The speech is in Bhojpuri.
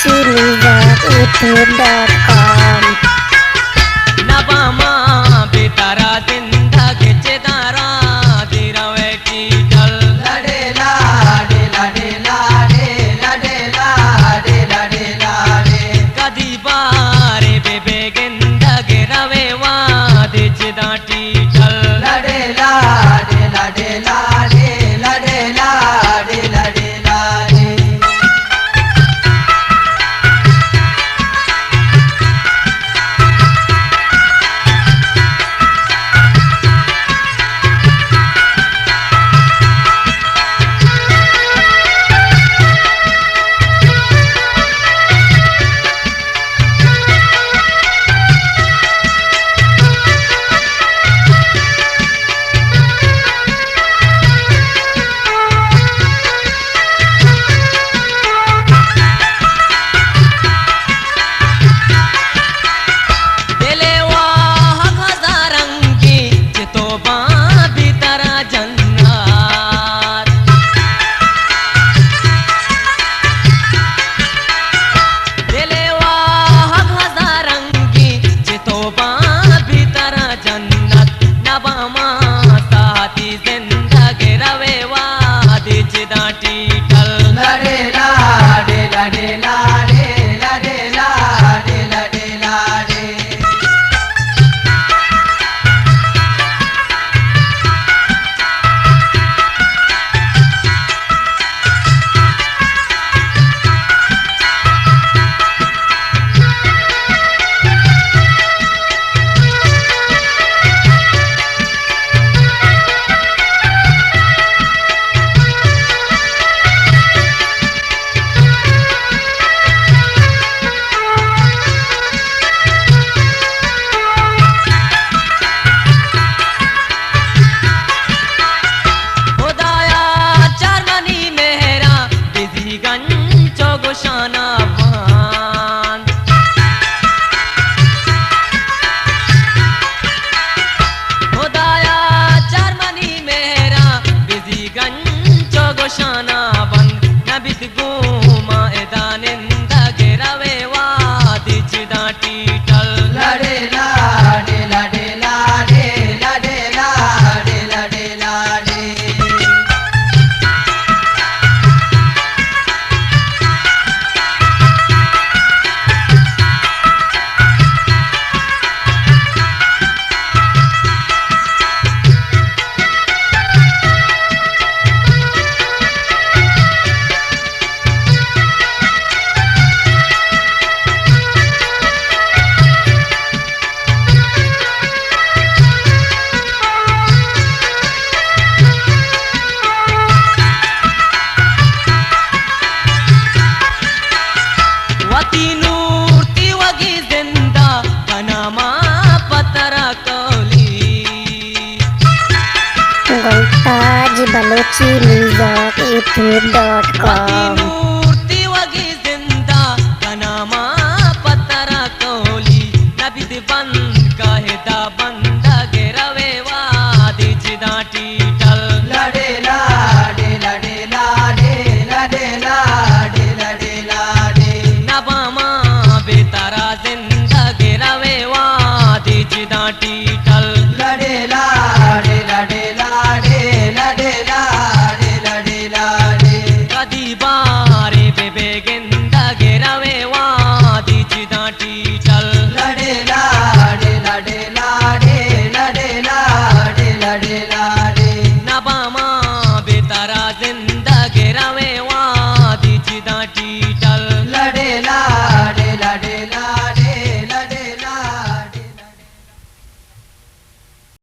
balochinews.youtube.com नबामा बेतारा जिंदगी चेदारा दिरवे की डल लड़े लाडे लड़े लाडे लड़े लाडे लड़े लाडे कदी बारे बेबे जिंदगी रवे वादे चिदाटी डल लड़े लाडे लड़े लाडे लड़े लाडे लड़े लाडे लड़े लाडे लड़े लाडे लड़े लाडे लड़े लाडे शाना बंद नबित गुमा एदानिंदा गिरवे वादी चिदाटी टल लड़े लाडे लड़े लाडे लड़े लाडे लड़े लाडे balochinews.youtube.com मूर्ति वगी जिंदा कनामा पत्थरा कोली नबिद बंद